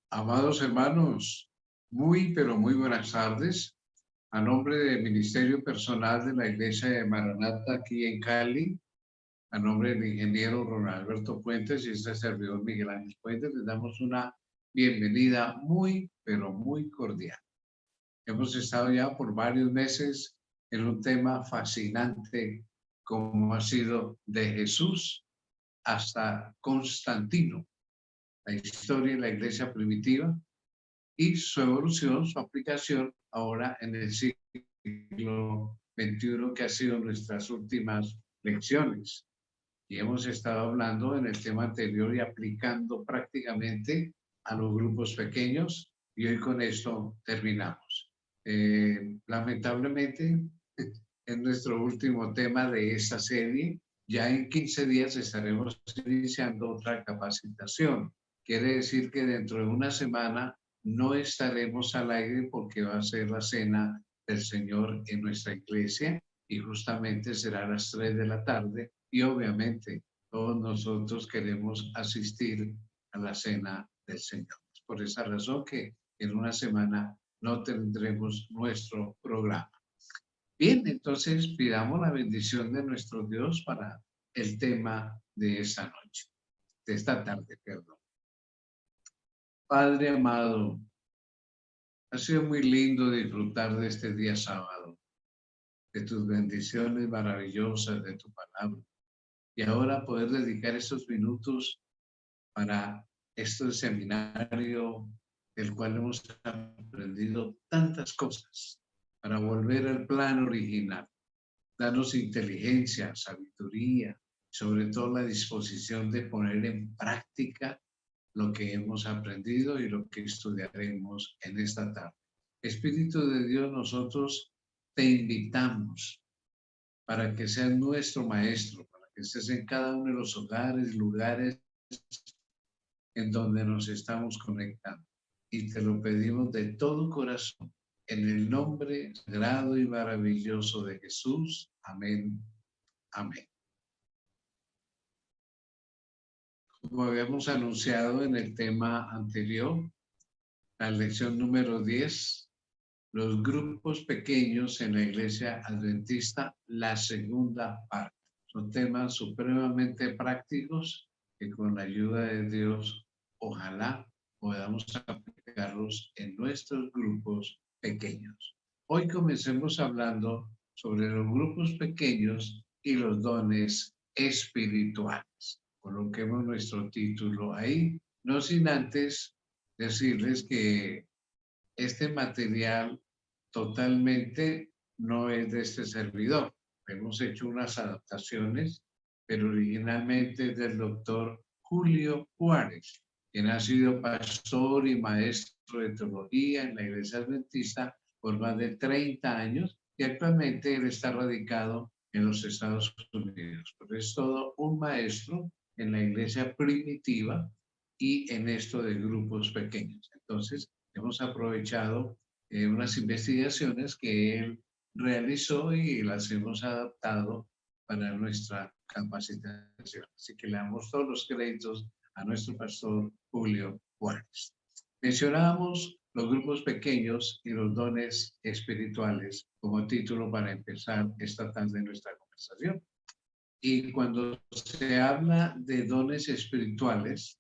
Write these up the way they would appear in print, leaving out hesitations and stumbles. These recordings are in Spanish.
Amados hermanos, muy pero muy buenas tardes. A nombre del Ministerio Personal de la Iglesia de Maranata aquí en Cali, a nombre del ingeniero Ronald Alberto Puentes y este servidor Miguel Ángel Puentes, les damos una bienvenida muy pero muy cordial. Hemos estado ya por varios meses en un tema fascinante como ha sido de Jesús hasta Constantino, la historia de la iglesia primitiva y su evolución, su aplicación ahora en el siglo XXI, que ha sido nuestras últimas lecciones. Y hemos estado hablando en el tema anterior y aplicando prácticamente a los grupos pequeños, y hoy con esto terminamos. Lamentablemente, es nuestro último tema de esta serie. Ya en 15 días estaremos iniciando otra capacitación. Quiere decir que dentro de una semana no estaremos al aire porque va a ser la cena del Señor en nuestra iglesia y justamente será a las 3 de la tarde y obviamente todos nosotros queremos asistir a la cena del Señor. Es por esa razón que en una semana no tendremos nuestro programa. Bien, entonces pidamos la bendición de nuestro Dios para el tema de esta noche, de esta tarde, perdón. Padre amado, ha sido muy lindo disfrutar de este día sábado, de tus bendiciones maravillosas, de tu palabra. Y ahora poder dedicar estos minutos para este seminario del cual hemos aprendido tantas cosas, para volver al plan original. Danos inteligencia, sabiduría, sobre todo la disposición de poner en práctica lo que hemos aprendido y lo que estudiaremos en esta tarde. Espíritu de Dios, nosotros te invitamos para que seas nuestro maestro, para que estés en cada uno de los hogares, lugares en donde nos estamos conectando. Y te lo pedimos de todo corazón, en el nombre sagrado y maravilloso de Jesús. Amén. Amén. Como habíamos anunciado en el tema anterior, la lección número 10, los grupos pequeños en la iglesia adventista, la segunda parte. Son temas supremamente prácticos que con la ayuda de Dios, ojalá podamos aplicarlos en nuestros grupos pequeños. Hoy comencemos hablando sobre los grupos pequeños y los dones espirituales. Coloquemos nuestro título ahí, no sin antes decirles que este material totalmente no es de este servidor. Hemos hecho unas adaptaciones, pero originalmente es del doctor Julio Juárez, quien ha sido pastor y maestro de teología en la Iglesia Adventista por más de 30 años y actualmente él está radicado en los Estados Unidos. Pero es todo un maestro en la iglesia primitiva y en esto de grupos pequeños. Entonces, hemos aprovechado unas investigaciones que él realizó y las hemos adaptado para nuestra capacitación. Así que le damos todos los créditos a nuestro pastor Julio Juárez. Mencionábamos los grupos pequeños y los dones espirituales como título para empezar esta tarde nuestra conversación. Y cuando se habla de dones espirituales,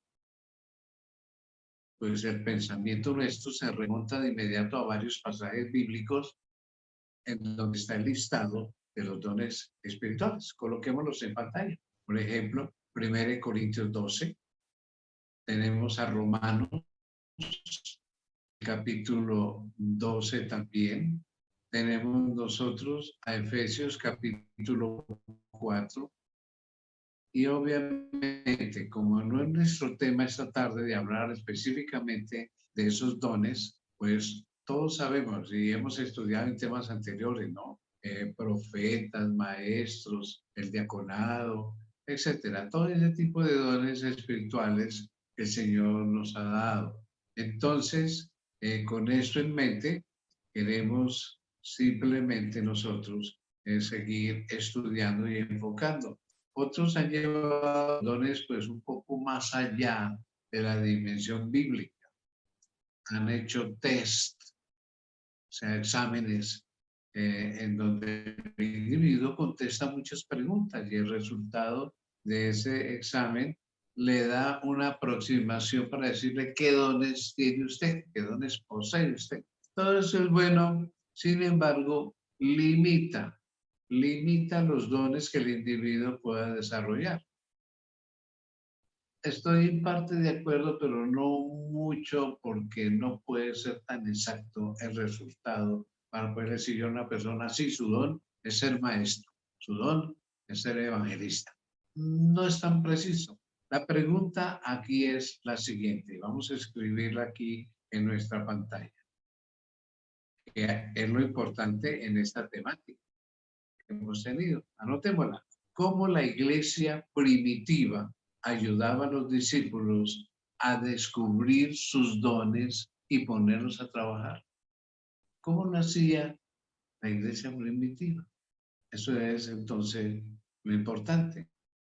pues el pensamiento nuestro se remonta de inmediato a varios pasajes bíblicos en donde está el listado de los dones espirituales. Coloquémoslos en pantalla. Por ejemplo, 1 Corintios 12, tenemos a Romanos, capítulo 12 también, tenemos nosotros a Efesios, capítulo 4, y obviamente, como no es nuestro tema esta tarde de hablar específicamente de esos dones, pues todos sabemos y hemos estudiado en temas anteriores, ¿no? Profetas, maestros, el diaconado, etcétera. Todo ese tipo de dones espirituales que el Señor nos ha dado. Entonces, con esto en mente, queremos simplemente nosotros seguir estudiando y enfocando. Otros han llevado dones pues un poco más allá de la dimensión bíblica. han hecho test, o sea, exámenes en donde el individuo contesta muchas preguntas y el resultado de ese examen le da una aproximación para decirle qué dones tiene usted, qué dones posee usted. Todo eso es bueno, sin embargo, limita los dones que el individuo pueda desarrollar. Estoy en parte de acuerdo, pero no mucho porque no puede ser tan exacto el resultado para poder decir a una persona, sí, su don es ser maestro, su don es ser evangelista. No es tan preciso. La pregunta aquí es la siguiente, vamos a escribirla aquí en nuestra pantalla, que es lo importante en esta temática que hemos tenido. Anotémosla. ¿Cómo la iglesia primitiva ayudaba a los discípulos a descubrir sus dones y ponerlos a trabajar? ¿Cómo lo hacía la iglesia primitiva? Eso es entonces lo importante.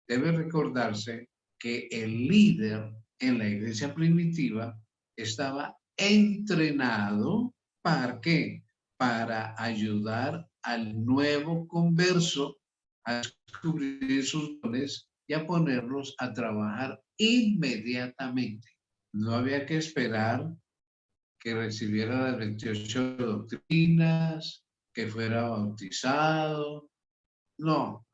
Debe recordarse que el líder en la iglesia primitiva estaba entrenado ¿para qué? Para ayudar al nuevo converso a descubrir sus dones y a ponerlos a trabajar inmediatamente. No había que esperar que recibiera las 28 doctrinas, que fuera bautizado. No,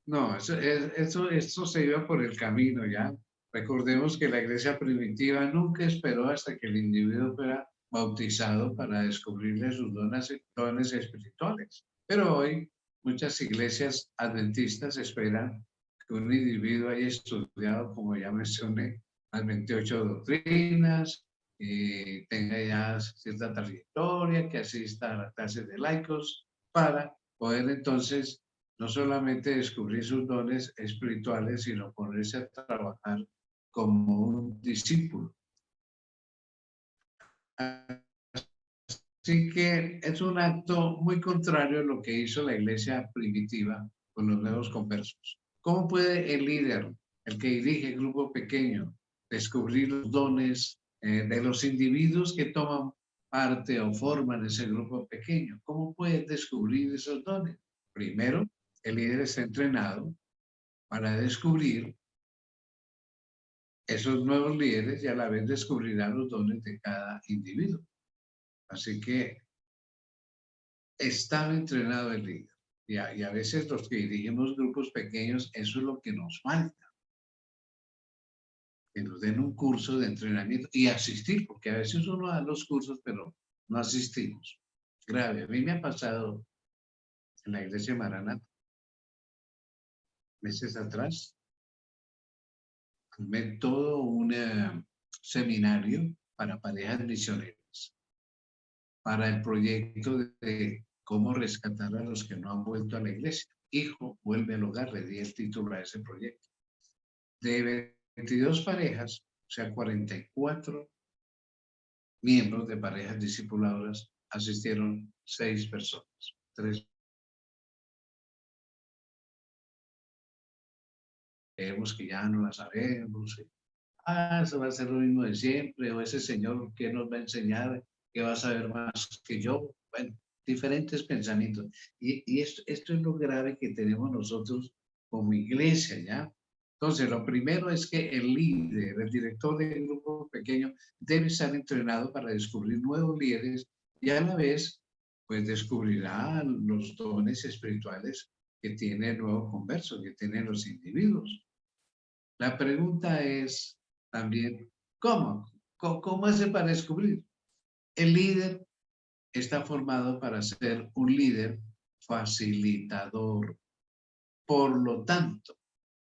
no, esto se iba por el camino ya. Recordemos que la iglesia primitiva nunca esperó hasta que el individuo fuera bautizado para descubrirle sus dones espirituales. Pero hoy muchas iglesias adventistas esperan que un individuo haya estudiado, como ya mencioné, las 28 doctrinas, y tenga ya cierta trayectoria, que asista a las clases de laicos, para poder entonces no solamente descubrir sus dones espirituales, sino ponerse a trabajar como un discípulo. Así que es un acto muy contrario a lo que hizo la iglesia primitiva con los nuevos conversos. ¿Cómo puede el líder, el que dirige el grupo pequeño, descubrir los dones de los individuos que toman parte o forman ese grupo pequeño? ¿Cómo puede descubrir esos dones? Primero, el líder está entrenado para descubrir esos nuevos líderes y a la vez descubrirán los dones de cada individuo. Así que estaba entrenado el líder. Y a veces los que dirigimos grupos pequeños, eso es lo que nos falta. Que nos den un curso de entrenamiento y asistir, porque a veces uno da los cursos, pero no asistimos. Grave. A mí me ha pasado en la iglesia Maranata, meses atrás, armé todo un seminario para parejas misioneras, para el proyecto de cómo rescatar a los que no han vuelto a la iglesia. Hijo, vuelve al hogar, le di el título a ese proyecto. De 22 parejas, o sea, 44 miembros de parejas discipuladoras, asistieron 6 personas. 3 creemos que ya no la sabemos. Eso va a ser lo mismo de siempre, o ese señor que nos va a enseñar, que va a saber más que yo. Bueno, diferentes pensamientos. Y esto es lo grave que tenemos nosotros como iglesia, ¿ya? Entonces, lo primero es que el líder, el director del grupo pequeño, debe estar entrenado para descubrir nuevos líderes y a la vez, pues descubrirá los dones espirituales que tiene el nuevo converso, que tienen los individuos. La pregunta es también, ¿cómo? ¿Cómo hace para descubrir? El líder está formado para ser un líder facilitador. Por lo tanto,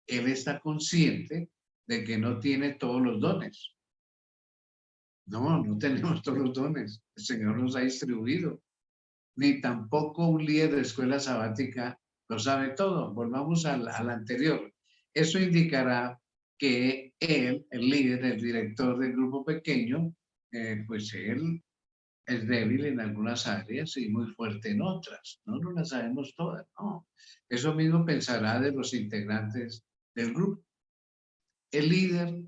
él está consciente de que no tiene todos los dones. No, no tenemos todos los dones. El Señor los ha distribuido. Ni tampoco un líder de escuela sabática lo sabe todo. Volvamos al anterior. Eso indicará que él, el líder, el director del grupo pequeño, pues él es débil en algunas áreas y muy fuerte en otras. No, no las sabemos todas, no. Eso mismo pensará de los integrantes del grupo. El líder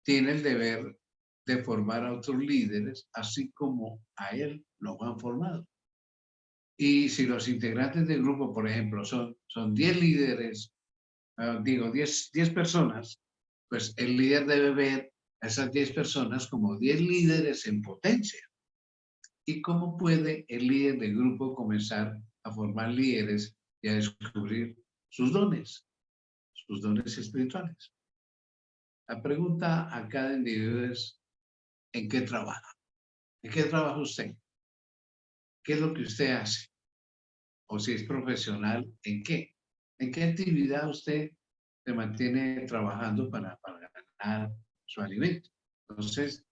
tiene el deber de formar a otros líderes, así como a él lo han formado. Y si los integrantes del grupo, por ejemplo, son 10 líderes, digo, 10 personas, pues el líder debe ver a esas 10 personas como 10 líderes en potencia. ¿Y cómo puede el líder del grupo comenzar a formar líderes y a descubrir sus dones espirituales? La pregunta a cada individuo es, ¿en qué trabaja? ¿En qué trabaja usted? ¿Qué es lo que usted hace? O si es profesional, ¿en qué? ¿En qué actividad usted se mantiene trabajando para ganar su alimento? Entonces,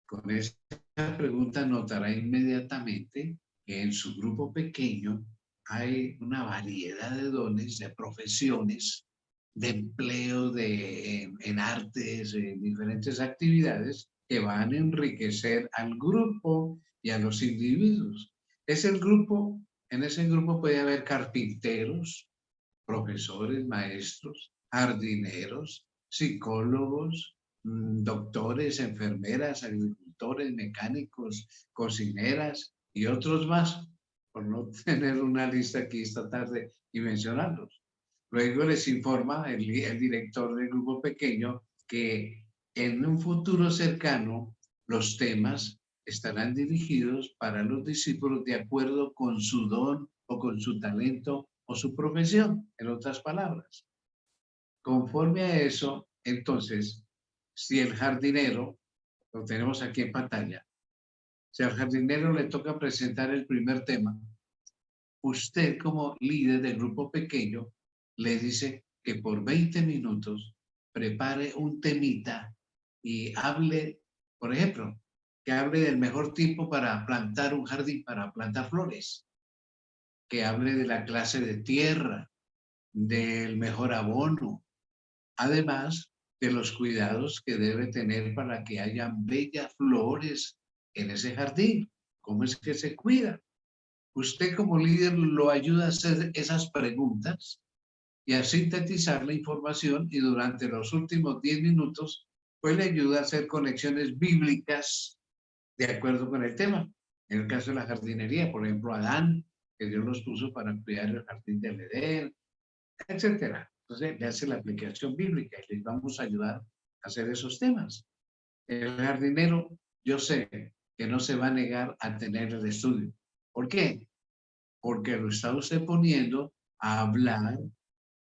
con esta pregunta notará inmediatamente que en su grupo pequeño hay una variedad de dones, de profesiones, de empleo en artes, en diferentes actividades que van a enriquecer al grupo y a los individuos. Es el grupo, en ese grupo puede haber carpinteros, profesores, maestros, jardineros, psicólogos, doctores, enfermeras, agricultores, mecánicos, cocineras y otros más, por no tener una lista aquí esta tarde y mencionarlos. Luego les informa el director del grupo pequeño que en un futuro cercano los temas estarán dirigidos para los discípulos de acuerdo con su don o con su talento o su profesión, en otras palabras. Conforme a eso, entonces, si el jardinero, lo tenemos aquí en pantalla, si al jardinero le toca presentar el primer tema, usted como líder del grupo pequeño le dice que por 20 minutos prepare un temita y hable, por ejemplo, que hable del mejor tiempo para plantar un jardín, para plantar flores, que hable de la clase de tierra, del mejor abono, además de los cuidados que debe tener para que haya bellas flores en ese jardín. ¿Cómo es que se cuida? Usted como líder lo ayuda a hacer esas preguntas y a sintetizar la información y durante los últimos 10 minutos pues le ayuda a hacer conexiones bíblicas de acuerdo con el tema. En el caso de la jardinería, por ejemplo, Adán, que Dios los puso para cuidar el jardín del Edén, etcétera. Entonces le hace la aplicación bíblica y les vamos a ayudar a hacer esos temas. El jardinero, yo sé que no se va a negar a tener el estudio. ¿Por qué? Porque lo está usted poniendo a hablar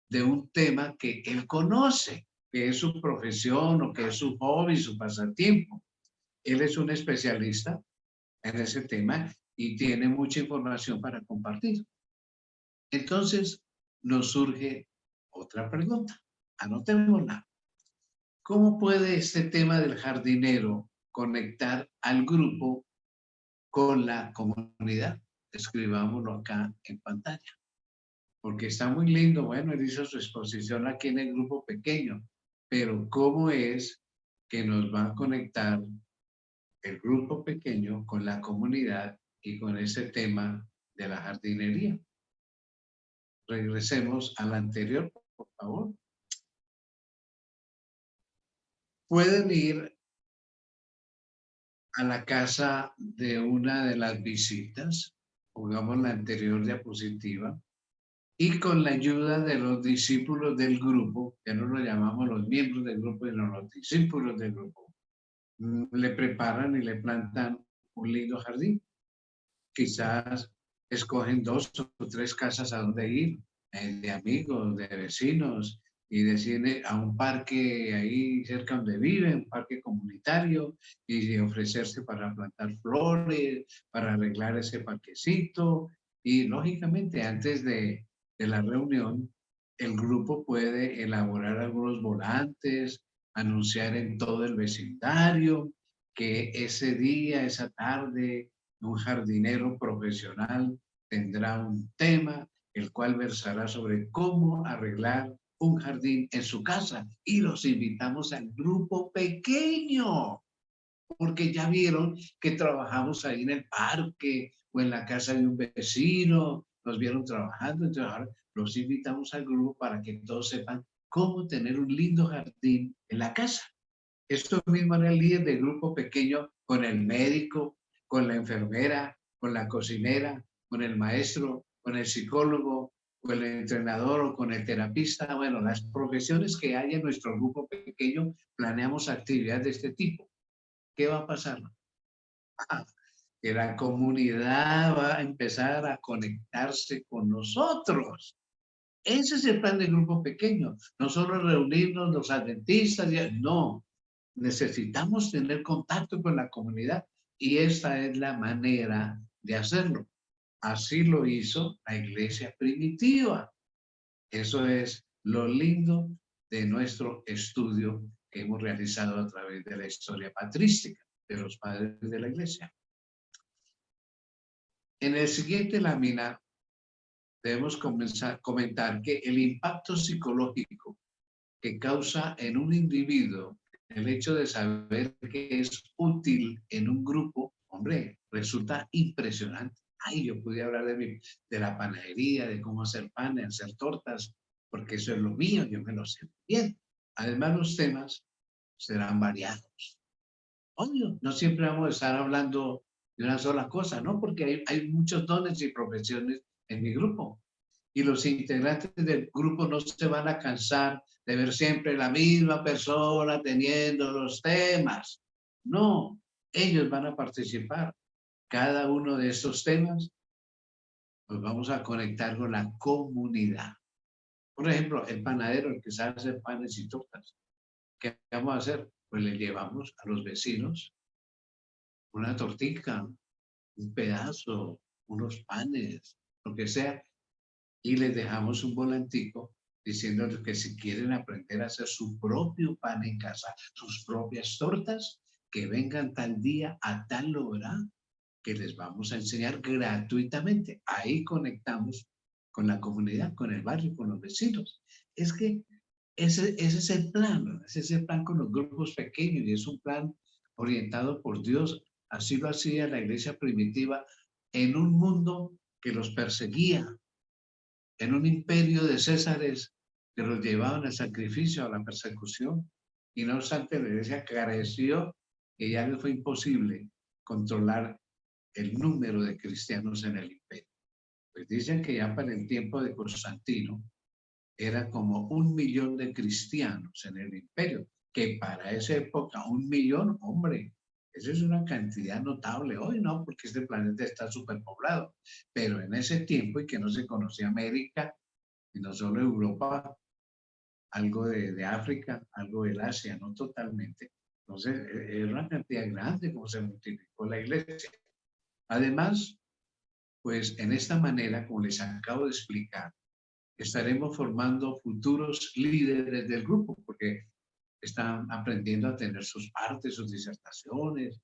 de un tema que él conoce, que es su profesión o que es su hobby, su pasatiempo. Él es un especialista en ese tema y tiene mucha información para compartir. Entonces, nos surge otra pregunta. Anotémosla. ¿Cómo puede este tema del jardinero conectar al grupo con la comunidad? Escribámoslo acá en pantalla. Porque está muy lindo. Bueno, él hizo su exposición aquí en el grupo pequeño, pero ¿cómo es que nos va a conectar el grupo pequeño con la comunidad y con ese tema de la jardinería? Regresemos al anterior, por favor. Pueden ir a la casa de una de las visitas, pongamos la anterior diapositiva, y con la ayuda de los discípulos del grupo, ya no lo llamamos los miembros del grupo, sino los discípulos del grupo, le preparan y le plantan un lindo jardín. Quizás escogen 2 o 3 casas a donde ir, de amigos, de vecinos, y deciden a un parque ahí cerca donde viven, un parque comunitario, y ofrecerse para plantar flores, para arreglar ese parquecito. Y lógicamente antes de la reunión, el grupo puede elaborar algunos volantes, anunciar en todo el vecindario que ese día, esa tarde, un jardinero profesional tendrá un tema el cual versará sobre cómo arreglar un jardín en su casa y los invitamos al grupo pequeño, porque ya vieron que trabajamos ahí en el parque o en la casa de un vecino, nos vieron trabajando, entonces ahora los invitamos al grupo para que todos sepan cómo tener un lindo jardín en la casa. Esto mismo era el líder del grupo pequeño con el médico, con la enfermera, con la cocinera, con el maestro, con el psicólogo, con el entrenador o con el terapista. Bueno, las profesiones que hay en nuestro grupo pequeño, planeamos actividades de este tipo. ¿Qué va a pasar? Que la comunidad va a empezar a conectarse con nosotros. Ese es el plan de grupo pequeño. No solo reunirnos los adventistas, no. Necesitamos tener contacto con la comunidad y esta es la manera de hacerlo. Así lo hizo la iglesia primitiva. Eso es lo lindo de nuestro estudio que hemos realizado a través de la historia patrística de los padres de la iglesia. En el siguiente lámina debemos comentar que el impacto psicológico que causa en un individuo el hecho de saber que es útil en un grupo, hombre, resulta impresionante. Ay, yo podía hablar de la panadería, de cómo hacer panes, hacer tortas, porque eso es lo mío, yo me lo sé bien. Además, los temas serán variados. Obvio, no siempre vamos a estar hablando de una sola cosa, ¿no? Porque hay muchos dones y profesiones en mi grupo. Y los integrantes del grupo no se van a cansar de ver siempre la misma persona teniendo los temas. No, ellos van a participar. Cada uno de estos temas los vamos a conectar con la comunidad. Por ejemplo, el panadero, el que sabe hacer panes y tortas. ¿Qué vamos a hacer? Pues le llevamos a los vecinos una tortica, un pedazo, unos panes, lo que sea, y les dejamos un volantico diciéndoles que si quieren aprender a hacer su propio pan en casa, sus propias tortas, que vengan tal día a tal hora que les vamos a enseñar gratuitamente. Ahí conectamos con la comunidad, con el barrio, con los vecinos. Es que ese es el plan, ese es el plan con los grupos pequeños y es un plan orientado por Dios. Así lo hacía la iglesia primitiva en un mundo que los perseguía, en un imperio de césares que los llevaban al sacrificio, a la persecución. Y no obstante, la iglesia careció que ya les fue imposible controlar el número de cristianos en el imperio. Pues dicen que ya para el tiempo de Constantino era como 1 millón de cristianos en el imperio, que para esa época 1 millón, hombre, eso es una cantidad notable. Hoy no, porque este planeta está superpoblado, pero en ese tiempo y que no se conocía América, y no solo Europa, algo de África, algo del Asia, no totalmente. Entonces, es una cantidad grande como se multiplicó la iglesia. Además, pues en esta manera, como les acabo de explicar, estaremos formando futuros líderes del grupo, porque están aprendiendo a tener sus partes, sus disertaciones.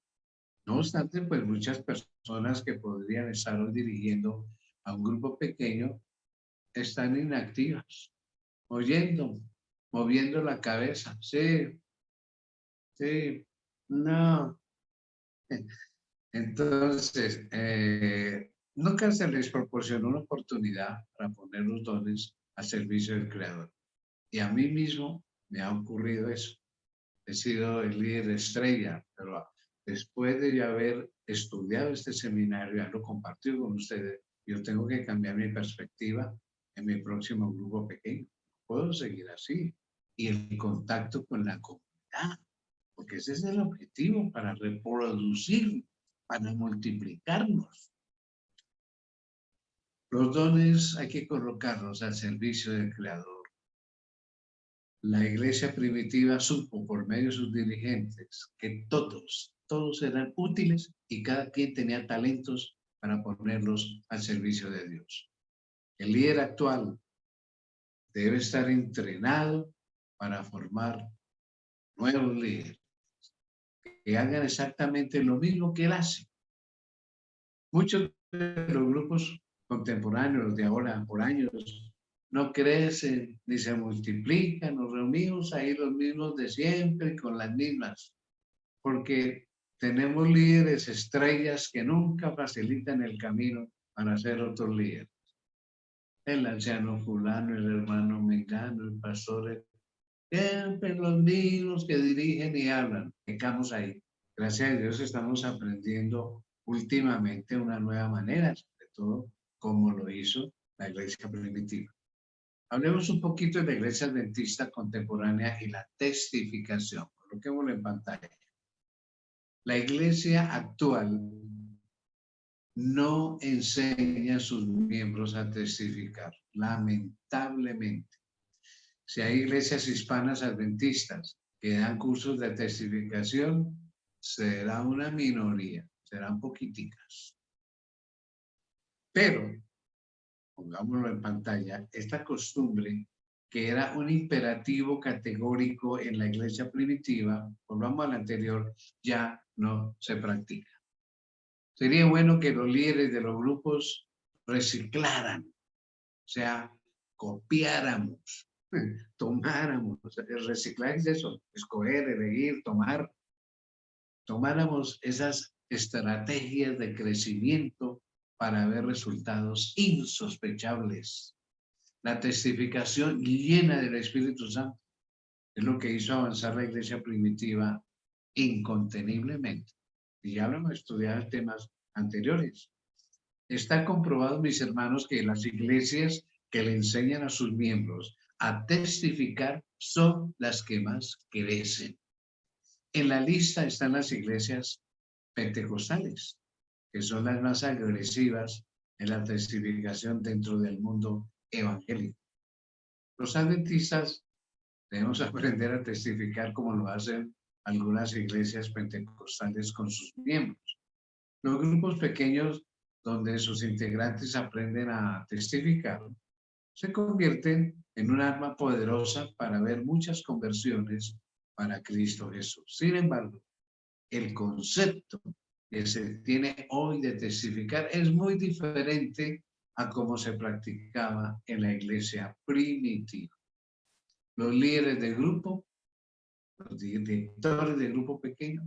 No obstante, pues muchas personas que podrían estar hoy dirigiendo a un grupo pequeño están inactivas, oyendo, moviendo la cabeza. Sí, sí, no. Entonces, nunca se les proporcionó una oportunidad para poner los dones al servicio del Creador. Y a mí mismo me ha ocurrido eso. He sido el líder estrella, pero después de ya haber estudiado este seminario, ya lo compartido con ustedes, yo tengo que cambiar mi perspectiva en mi próximo grupo pequeño. Puedo seguir así. Y el contacto con la comunidad, porque ese es el objetivo para reproducir, para multiplicarnos. Los dones hay que colocarlos al servicio del Creador. La iglesia primitiva supo por medio de sus dirigentes que todos eran útiles y cada quien tenía talentos para ponerlos al servicio de Dios. El líder actual debe estar entrenado para formar nuevos líderes que hagan exactamente lo mismo que él hace. Muchos de los grupos contemporáneos de ahora por años no crecen ni se multiplican, nos reunimos ahí los mismos de siempre con las mismas, porque tenemos líderes estrellas que nunca facilitan el camino para ser otros líderes. El anciano fulano, el hermano mengano, el pastor Siempre los mismos que dirigen y hablan. Dejamos ahí. Gracias a Dios estamos aprendiendo últimamente una nueva manera, sobre todo como lo hizo la iglesia primitiva. Hablemos un poquito de la iglesia adventista contemporánea y la testificación. Coloquémoslo en pantalla. La iglesia actual no enseña a sus miembros a testificar, lamentablemente. Si hay iglesias hispanas adventistas que dan cursos de testificación, será una minoría, serán poquiticas. Pero, pongámoslo en pantalla, esta costumbre que era un imperativo categórico en la iglesia primitiva, volvamos al anterior, ya no se practica. Sería bueno que los líderes de los grupos reciclaran, o sea, copiáramos, tomáramos. El reciclaje es eso, escoger, elegir, tomáramos esas estrategias de crecimiento para ver resultados insospechables. La testificación llena del Espíritu Santo es lo que hizo avanzar la iglesia primitiva inconteniblemente. Y ya lo hemos estudiado en temas anteriores. Está comprobado, mis hermanos, que las iglesias que le enseñan a sus miembros a testificar son las que más crecen. En la lista están las iglesias pentecostales, que son las más agresivas en la testificación dentro del mundo evangélico. Los adventistas debemos aprender a testificar como lo hacen algunas iglesias pentecostales con sus miembros. Los grupos pequeños donde sus integrantes aprenden a testificar se convierten en un arma poderosa para ver muchas conversiones para Cristo Jesús. Sin embargo, el concepto que se tiene hoy de testificar es muy diferente a cómo se practicaba en la iglesia primitiva. Los líderes de grupo, los directores de grupo pequeño,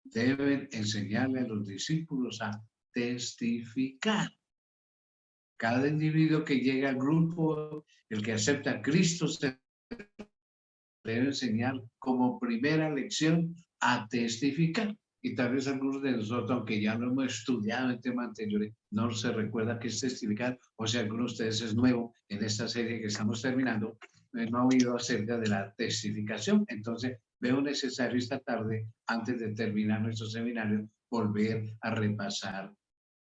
deben enseñarle a los discípulos a testificar. Cada individuo que llega al grupo, el que acepta a Cristo, se debe enseñar como primera lección a testificar. Y tal vez algunos de nosotros, aunque ya lo hemos estudiado en temas anteriores, no se recuerda qué es testificar, o si alguno de ustedes es nuevo en esta serie que estamos terminando, no ha oído acerca de la testificación. Entonces, veo necesario esta tarde, antes de terminar nuestro seminario, volver a repasar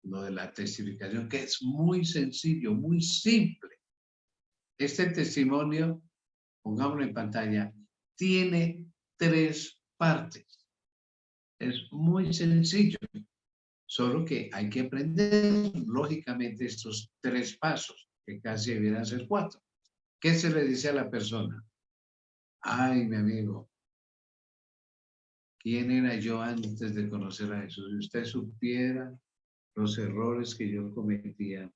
lo de la testificación, que es muy sencillo, muy simple. Este testimonio, pongámoslo en pantalla, tiene 3 partes. Es muy sencillo, solo que hay que aprender lógicamente estos 3 pasos, que casi debieran ser 4. ¿Qué se le dice a la persona? Ay, mi amigo, ¿quién era yo antes de conocer a Jesús? Si usted supiera los errores que yo cometía,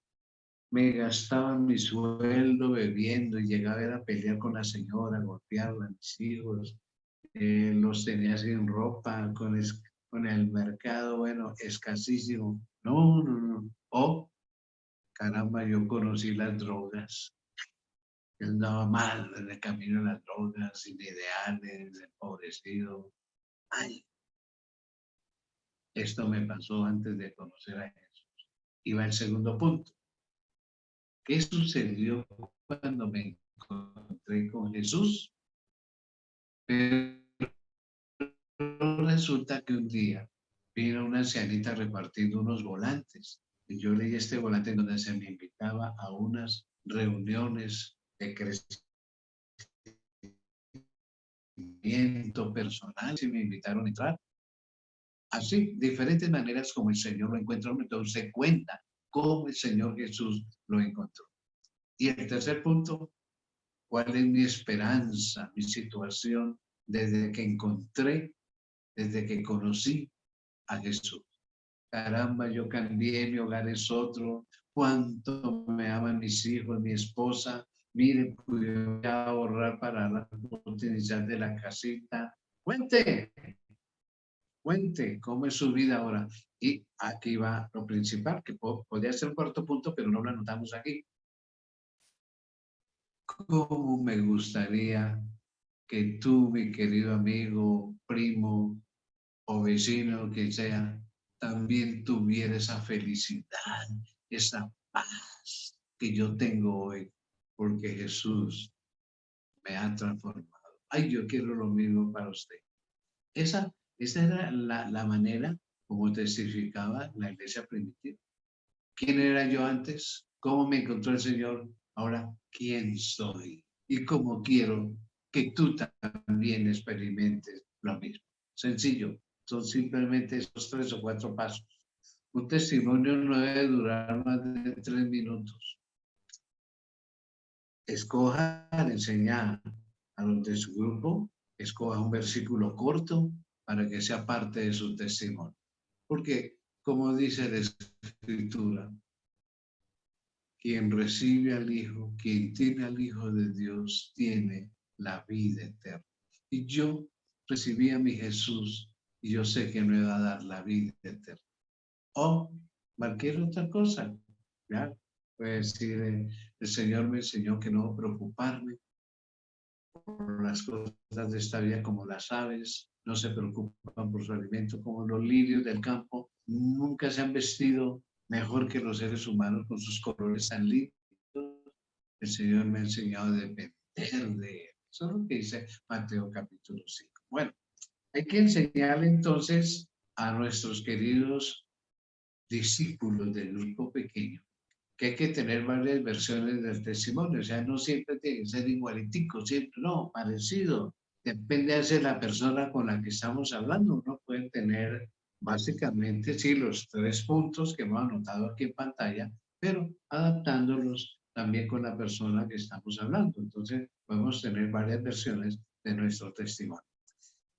me gastaba mi sueldo bebiendo y llegaba a pelear con la señora, golpearla, a mis hijos, los tenía sin ropa, con el mercado, bueno, escasísimo. No, no, no. Oh, caramba, yo conocí las drogas. Yo andaba mal en el camino de las drogas, sin ideales, empobrecido. Ay, esto me pasó antes de conocer a Jesús. Iba el segundo punto. ¿Qué sucedió cuando me encontré con Jesús? Pero resulta que un día vino una ancianita repartiendo unos volantes y yo leí este volante en donde se me invitaba a unas reuniones de crecimiento personal y me invitaron a entrar. Así, diferentes maneras como el Señor lo encontró, entonces se cuenta cómo el Señor Jesús lo encontró. Y el tercer punto, ¿cuál es mi esperanza, mi situación desde que encontré, desde que conocí a Jesús? Caramba, yo cambié, mi hogar es otro, cuánto me aman mis hijos, mi esposa, miren, pude ahorrar para la utilización de la casita. Cuente cómo es su vida ahora. Y aquí va lo principal, que podría ser un cuarto punto, pero no lo anotamos aquí. ¿Cómo me gustaría que tú, mi querido amigo, primo o vecino, que sea, también tuviera esa felicidad, esa paz que yo tengo hoy, porque Jesús me ha transformado. Ay, yo quiero lo mismo para usted. Esa era la manera como testificaba la iglesia primitiva. ¿Quién era yo antes? ¿Cómo me encontró el Señor? Ahora, ¿quién soy? Y cómo quiero que tú también experimentes lo mismo. Sencillo, son simplemente esos 3 o 4 pasos. Un testimonio no debe durar más de 3 minutos. Escoja enseñar a los de su grupo, escoja un versículo corto para que sea parte de su testimonio. Porque, como dice la Escritura, quien recibe al Hijo, quien tiene al Hijo de Dios, tiene la vida eterna. Y yo recibí a mi Jesús y yo sé que me va a dar la vida eterna. O cualquier otra cosa. ¿Ya? Puede decir, el Señor me enseñó que no preocuparme por las cosas de esta vida como las aves, no se preocupan por su alimento como los lirios del campo, nunca se han vestido mejor que los seres humanos con sus colores tan lindos. El Señor me ha enseñado a depender de Él. Eso es lo que dice Mateo capítulo 5. Bueno, hay que enseñarle entonces a nuestros queridos discípulos del grupo pequeño que hay que tener varias versiones del testimonio, o sea, no siempre tiene que ser igualitico, siempre no, parecido. Depende de la persona con la que estamos hablando. Uno puede tener básicamente, sí, los 3 puntos que hemos anotado aquí en pantalla, pero adaptándolos también con la persona que estamos hablando. Entonces, podemos tener varias versiones de nuestro testimonio.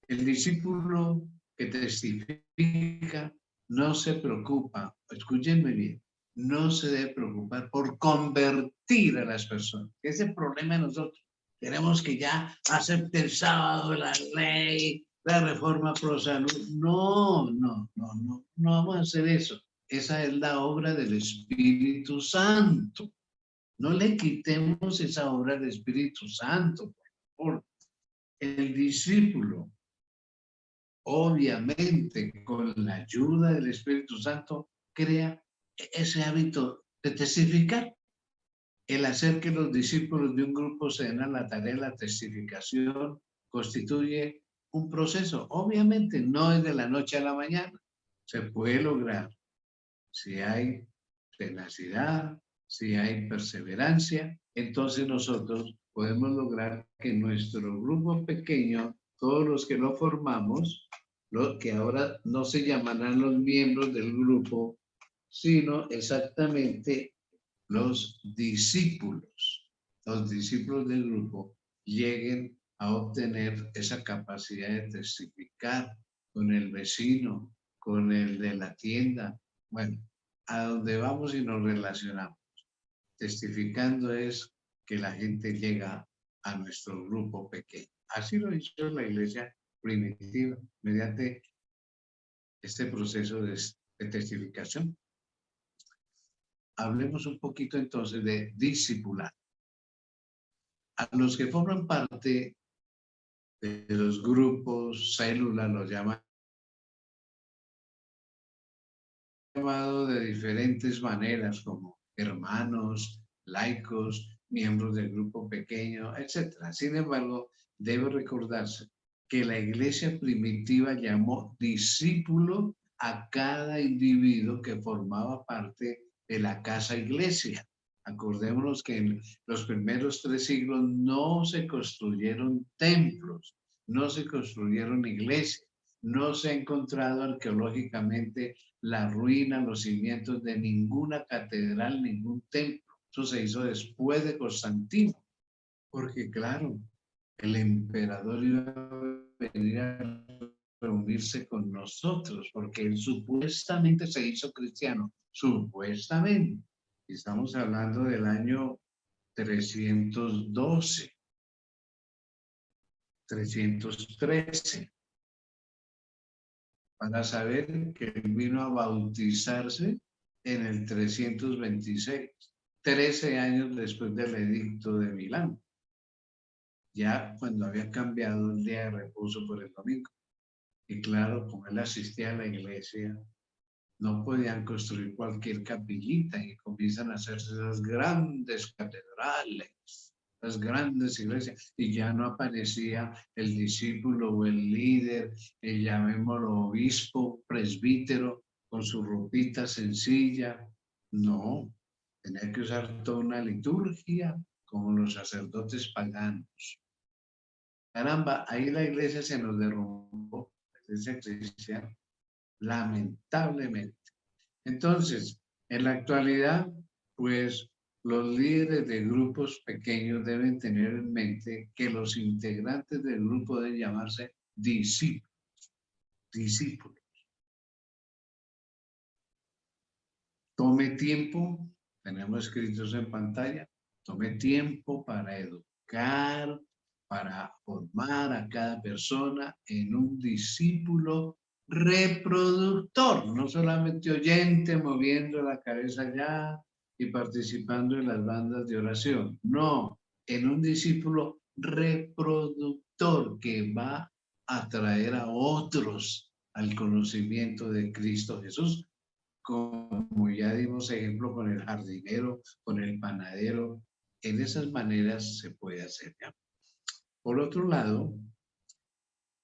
El discípulo que testifica no se preocupa, escúchenme bien, no se debe preocupar por convertir a las personas. Ese es el problema de nosotros. Queremos que ya acepte el sábado la ley, la reforma pro salud. No vamos a hacer eso. Esa es la obra del Espíritu Santo. No le quitemos esa obra al Espíritu Santo, por favor. El discípulo, obviamente, con la ayuda del Espíritu Santo, crea ese hábito de testificar. El hacer que los discípulos de un grupo se den a la tarea de la testificación constituye un proceso. Obviamente, no es de la noche a la mañana. Se puede lograr si hay tenacidad, si hay perseverancia. Entonces nosotros podemos lograr que nuestro grupo pequeño, todos los que lo formamos, lo que ahora no se llamarán los miembros del grupo, sino exactamente los discípulos del grupo, lleguen a obtener esa capacidad de testificar con el vecino, con el de la tienda, bueno, a donde vamos y nos relacionamos. Testificando es que la gente llega a nuestro grupo pequeño. Así lo hizo la iglesia primitiva mediante este proceso de testificación. Hablemos un poquito entonces de discipular. A los que forman parte de los grupos, células, los llaman llamado de diferentes maneras, como hermanos, laicos, miembros del grupo pequeño, etc. Sin embargo, debe recordarse que la iglesia primitiva llamó discípulo a cada individuo que formaba parte de la casa iglesia. Acordémonos que en los primeros 3 siglos no se construyeron templos, no se construyeron iglesias, no se ha encontrado arqueológicamente la ruina, los cimientos de ninguna catedral, ningún templo. Eso se hizo después de Constantino, porque claro, el emperador iba a venir a reunirse con nosotros, porque él supuestamente se hizo cristiano, supuestamente. Estamos hablando del año 312, 313, para saber que él vino a bautizarse en el 326, 13 años después del edicto de Milán. ya cuando había cambiado el día de reposo por el domingo. Y claro, como él asistía a la iglesia, no podían construir cualquier capillita y comienzan a hacerse esas grandes catedrales, las grandes iglesias, y ya no aparecía el discípulo o el líder, el llamémoslo obispo, presbítero, con su ropita sencilla. No, tenía que usar toda una liturgia, como los sacerdotes paganos. Caramba, ahí la iglesia se nos derrumbó, la iglesia cristiana, lamentablemente. Entonces, en la actualidad, pues los líderes de grupos pequeños deben tener en mente que los integrantes del grupo deben llamarse discípulos. Discípulos. Tome tiempo, tenemos escritos en pantalla, tome tiempo para educar, para formar a cada persona en un discípulo reproductor, no solamente oyente, moviendo la cabeza allá y participando en las bandas de oración. No, en un discípulo reproductor que va a traer a otros al conocimiento de Cristo Jesús, como ya dimos ejemplo con el jardinero, con el panadero. En esas maneras se puede hacer. ¿Ya? Por otro lado,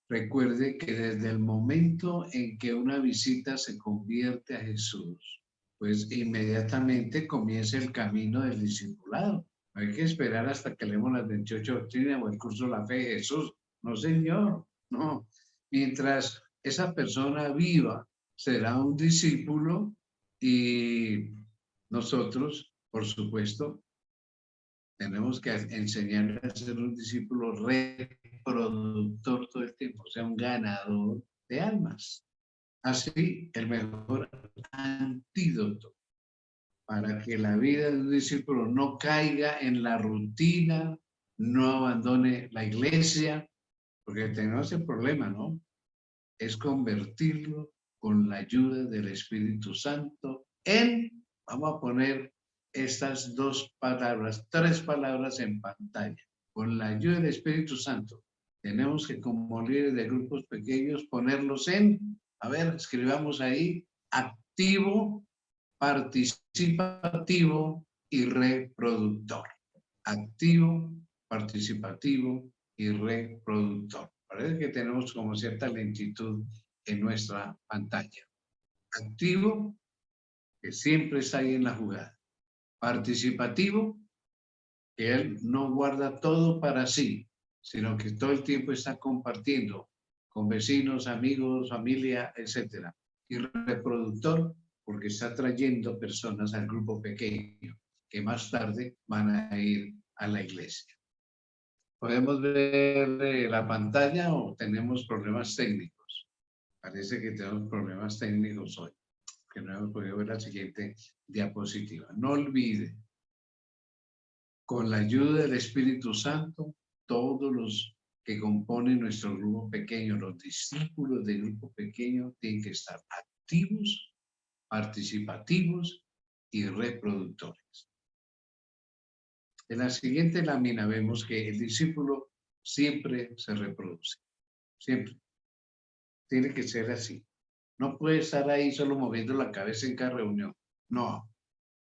recuerde que desde el momento en que una visita se convierte a Jesús, pues inmediatamente comienza el camino del discipulado. No hay que esperar hasta que leemos las 28 doctrinas o el curso de la fe de Jesús. No, señor, no. Mientras esa persona viva, será un discípulo y nosotros, por supuesto, tenemos que enseñarle a ser un discípulo reproductor todo el tiempo, o sea, un ganador de almas. Así, el mejor antídoto para que la vida de un discípulo no caiga en la rutina, no abandone la iglesia, porque tenemos el problema, ¿no? Es convertirlo con la ayuda del Espíritu Santo en, vamos a poner estas dos palabras, tres palabras en pantalla. Con la ayuda del Espíritu Santo, tenemos que como líderes de grupos pequeños ponerlos en, a ver, escribamos ahí, activo, participativo y reproductor. Activo, participativo y reproductor. Parece que tenemos como cierta lentitud en nuestra pantalla. Activo, que siempre está ahí en la jugada. Participativo, que él no guarda todo para sí, sino que todo el tiempo está compartiendo con vecinos, amigos, familia, etc. Y reproductor, porque está trayendo personas al grupo pequeño, que más tarde van a ir a la iglesia. ¿Podemos ver la pantalla o tenemos problemas técnicos? Parece que tenemos problemas técnicos hoy, que no hemos podido ver la siguiente diapositiva. No olvide, con la ayuda del Espíritu Santo, todos los que componen nuestro grupo pequeño, los discípulos del grupo pequeño, tienen que estar activos, participativos y reproductores. En la siguiente lámina vemos que el discípulo siempre se reproduce, siempre. Tiene que ser así. No puede estar ahí solo moviendo la cabeza en cada reunión. No,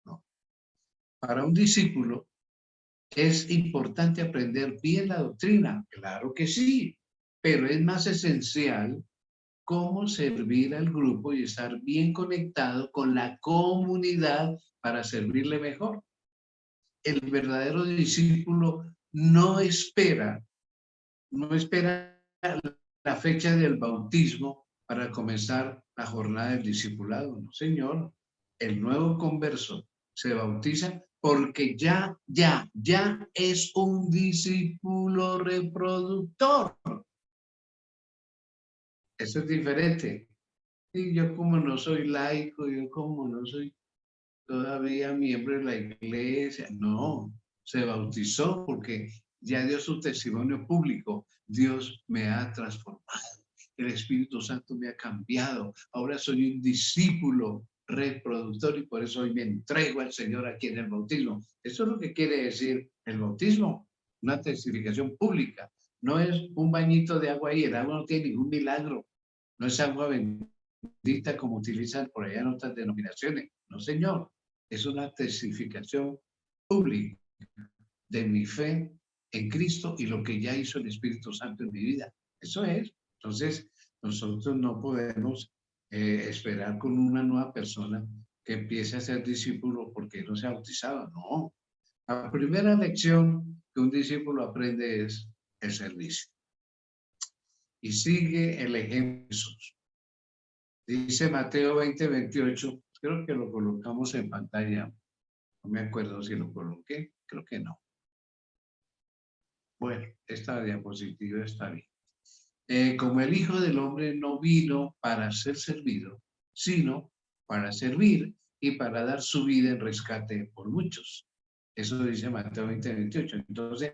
no. Para un discípulo es importante aprender bien la doctrina, claro que sí, pero es más esencial cómo servir al grupo y estar bien conectado con la comunidad para servirle mejor. El verdadero discípulo no espera la fecha del bautismo para comenzar la jornada del discipulado. No, señor. El nuevo converso se bautiza porque ya es un discípulo reproductor. Eso es diferente. Y yo como no soy laico, yo como no soy todavía miembro de la iglesia, no, se bautizó porque ya dio su testimonio público. Dios me ha transformado. El Espíritu Santo me ha cambiado. Ahora soy un discípulo reproductor y por eso hoy me entrego al Señor aquí en el bautismo. Eso es lo que quiere decir el bautismo. una testificación pública. No es un bañito de agua ahí, el agua no tiene ningún milagro, no es agua bendita como utilizan por allá en otras denominaciones. No, señor, es una testificación pública de mi fe en Cristo y lo que ya hizo el Espíritu Santo en mi vida. Eso es. Entonces, nosotros no podemos esperar con una nueva persona que empiece a ser discípulo porque no se ha bautizado. No. La primera lección que un discípulo aprende es el servicio. Y sigue el ejemplo de Jesús. Dice Mateo 20:28, creo que lo colocamos en pantalla. No me acuerdo si lo coloqué, creo que no. Bueno, esta diapositiva está bien. Como el Hijo del Hombre no vino para ser servido, sino para servir y para dar su vida en rescate por muchos. Eso dice Mateo 20:28. Entonces,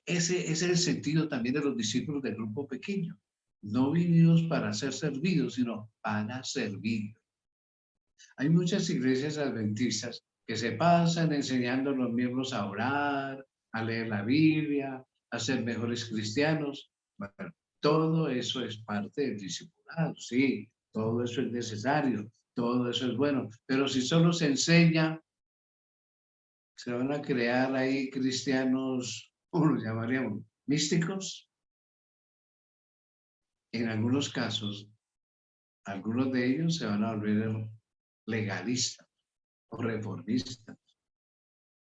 ese es el sentido también de los discípulos del grupo pequeño. No vinimos para ser servidos, sino para servir. Hay muchas iglesias adventistas que se pasan enseñando a los miembros a orar, a leer la Biblia, a ser mejores cristianos. Bueno, todo eso es parte del discipulado, sí, todo eso es necesario, todo eso es bueno, pero si solo se enseña, se van a crear ahí cristianos, ¿cómo los llamaríamos? Místicos. En algunos casos, algunos de ellos se van a volver legalistas o reformistas.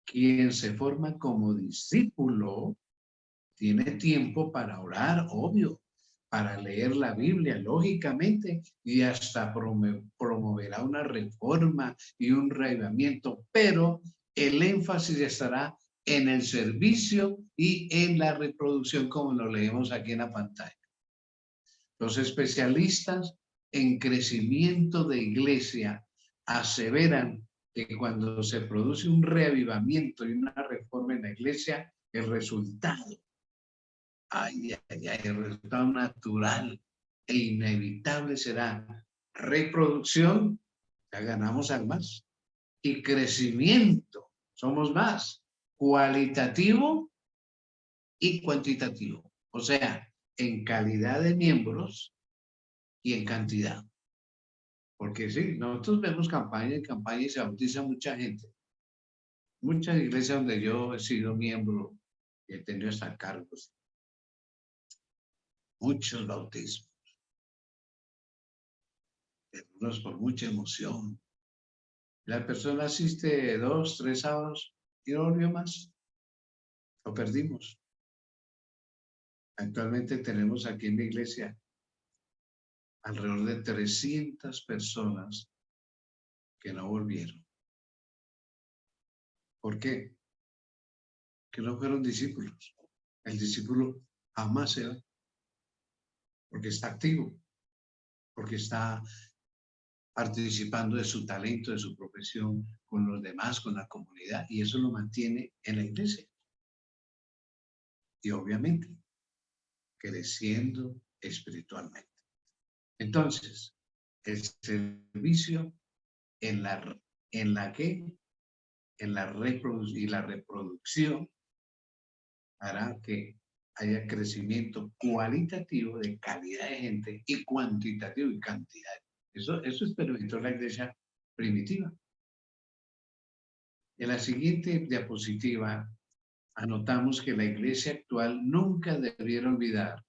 Quien se forma como discípulo tiene tiempo para orar, obvio, para leer la Biblia, lógicamente, y hasta promoverá una reforma y un reavivamiento, pero el énfasis estará en el servicio y en la reproducción, como lo leemos aquí en la pantalla. Los especialistas en crecimiento de iglesia aseveran que cuando se produce un reavivamiento y una reforma en la iglesia, el resultado, el resultado natural e inevitable será reproducción, ya ganamos almas, y crecimiento, somos más, cualitativo y cuantitativo. O sea, en calidad de miembros y en cantidad. Porque sí, nosotros vemos campaña y se bautiza mucha gente. Muchas iglesias donde yo he sido miembro y he tenido hasta cargos. Muchos bautismos. Algunos por mucha emoción. La persona asiste 2, 3 sábados y no volvió más. Lo perdimos. Actualmente tenemos aquí en la iglesia alrededor de 300 personas que no volvieron. ¿Por qué? Que no fueron discípulos. El discípulo jamás se va, porque está activo, porque está participando de su talento, de su profesión, con los demás, con la comunidad, y eso lo mantiene en la iglesia. Y obviamente, creciendo espiritualmente. Entonces, el servicio en la reproducción hará que haya crecimiento cualitativo de calidad de gente y cuantitativo y cantidad. Eso experimentó la iglesia primitiva. En la siguiente diapositiva anotamos que la iglesia actual nunca debiera olvidar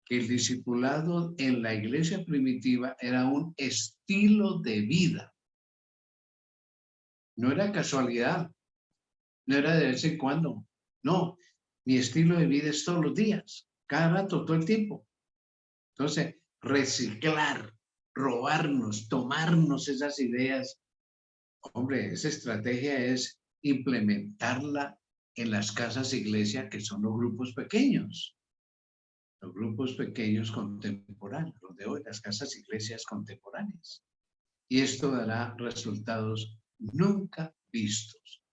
que el discipulado en la iglesia primitiva era un estilo de vida. No era casualidad, no era de vez en cuando. No, mi estilo de vida es todos los días, cada rato, todo el tiempo. Entonces, reciclar, robarnos, tomarnos esas ideas. Hombre, esa estrategia es implementarla en las casas iglesia, que son los grupos pequeños. Los grupos pequeños contemporáneos, los de hoy, las casas iglesias contemporáneas. Y esto dará resultados nunca vistos,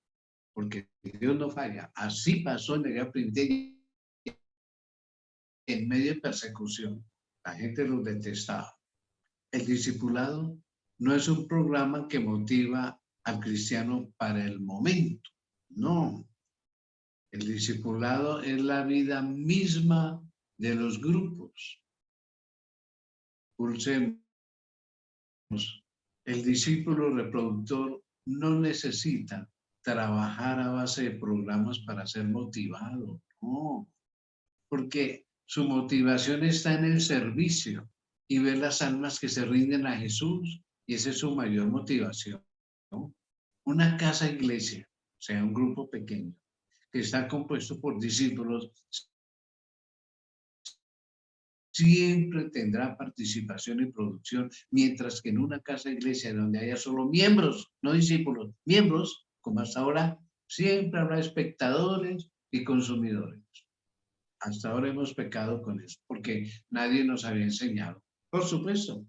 porque Dios no falla. Así pasó en la guerra primitiva, en medio de persecución. La gente los detestaba. El discipulado no es un programa que motiva al cristiano para el momento. No. El discipulado es la vida misma de los grupos. Pulsemos. El discípulo reproductor no necesita trabajar a base de programas para ser motivado, no, porque su motivación está en el servicio y ver las almas que se rinden a Jesús, y esa es su mayor motivación, ¿no? Una casa iglesia, o sea, un grupo pequeño, que está compuesto por discípulos, siempre tendrá participación y producción, mientras que en una casa iglesia donde haya solo miembros, no discípulos, miembros, como hasta ahora, siempre habrá espectadores y consumidores. Hasta ahora hemos pecado con eso, porque nadie nos había enseñado. Por supuesto,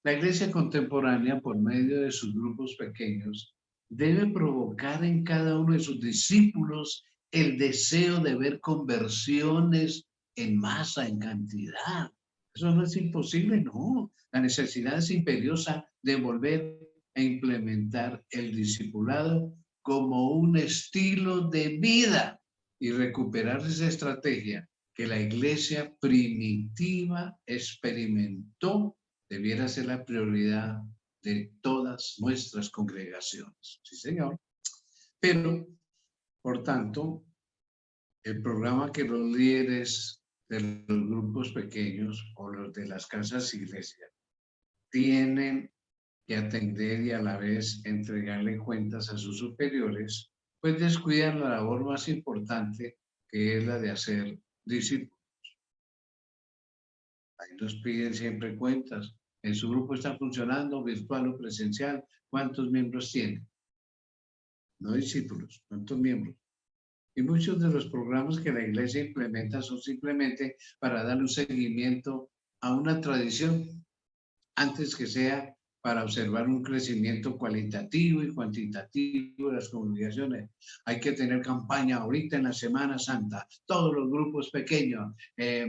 la iglesia contemporánea, por medio de sus grupos pequeños, debe provocar en cada uno de sus discípulos el deseo de ver conversiones en masa, en cantidad. Eso no es imposible, no. La necesidad es imperiosa de volver a implementar el discipulado como un estilo de vida y recuperar esa estrategia que la iglesia primitiva experimentó debiera ser la prioridad de todas nuestras congregaciones. Sí, señor. Pero, por tanto, el programa que los líderes de los grupos pequeños o los de las casas iglesias tienen que atender y a la vez entregarle cuentas a sus superiores, pues descuidan la labor más importante, que es la de hacer discípulos. Ahí nos piden siempre cuentas. En su grupo está funcionando, virtual o presencial. ¿Cuántos miembros tiene? No discípulos, ¿cuántos miembros? Y muchos de los programas que la iglesia implementa son simplemente para dar un seguimiento a una tradición, antes que sea para observar un crecimiento cualitativo y cuantitativo de las congregaciones. Hay que tener campaña ahorita en la Semana Santa, todos los grupos pequeños,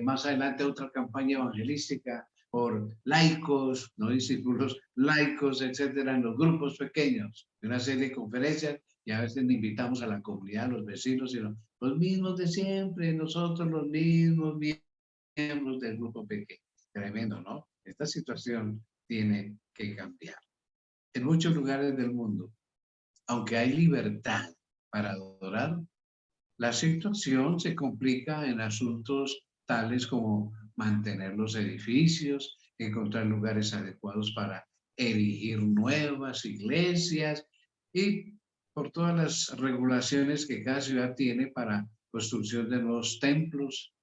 más adelante otra campaña evangelística por laicos, no discípulos, laicos, etcétera, en los grupos pequeños, una serie de conferencias, y a veces invitamos a la comunidad, a los vecinos, y los mismos de siempre, nosotros los mismos miembros del grupo pequeño. Tremendo, ¿no? Esta situación tiene que cambiar. En muchos lugares del mundo, aunque hay libertad para adorar, la situación se complica en asuntos tales como mantener los edificios, encontrar lugares adecuados para erigir nuevas iglesias y por todas las regulaciones que cada ciudad tiene para construcción de nuevos templos,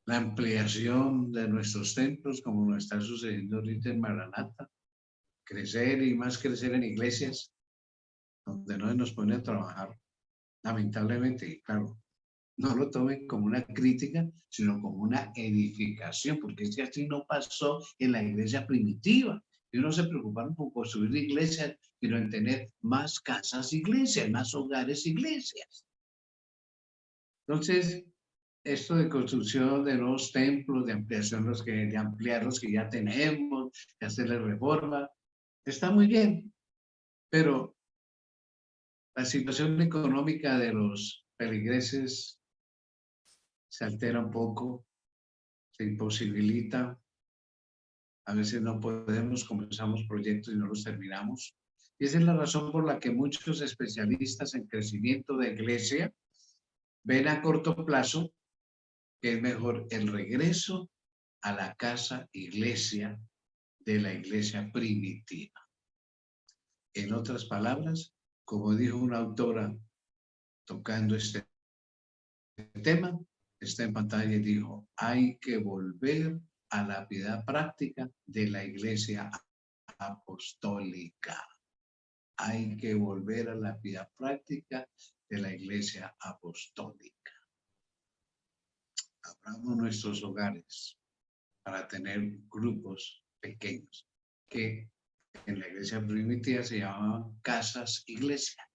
la ampliación de nuestros templos, como nos está sucediendo ahorita en Maranata, crecer y más crecer en iglesias, donde no nos pone a trabajar, lamentablemente, y claro, no lo tomen como una crítica, sino como una edificación, porque es que así no pasó en la iglesia primitiva. Y no se preocuparon por construir iglesias, sino en tener más casas iglesias, más hogares iglesias. Entonces, esto de construcción de nuevos templos, de ampliación de ampliar los que ya tenemos, de hacerle reforma, está muy bien, pero la situación económica de los feligreses se altera un poco, se imposibilita, a veces no podemos, comenzamos proyectos y no los terminamos. Y esa es la razón por la que muchos especialistas en crecimiento de iglesia ven a corto plazo que es mejor el regreso a la casa iglesia de la iglesia primitiva. En otras palabras, como dijo una autora tocando este tema, está en pantalla y dijo, hay que volver a la piedad práctica de la iglesia apostólica. Hay que volver a la piedad práctica de la iglesia apostólica. Abramos nuestros hogares para tener grupos pequeños que en la iglesia primitiva se llamaban casas iglesia,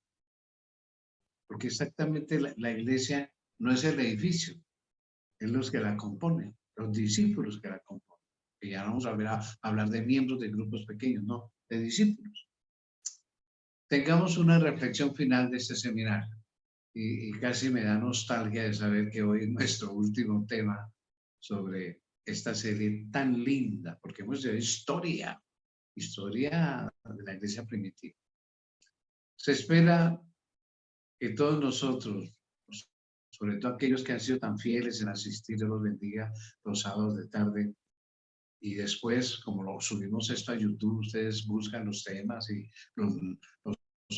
porque exactamente la iglesia no es el edificio, es los que la componen, los discípulos que la componen. Y ya no vamos a hablar de miembros de grupos pequeños, no, de discípulos. Tengamos una reflexión final de este seminario y casi me da nostalgia de saber que hoy es nuestro último tema sobre esta serie tan linda, porque hemos de historia de la iglesia primitiva. Se espera que todos nosotros, sobre todo aquellos que han sido tan fieles en asistir, Dios los bendiga los sábados de tarde, y después, como lo subimos esto a YouTube, ustedes buscan los temas y los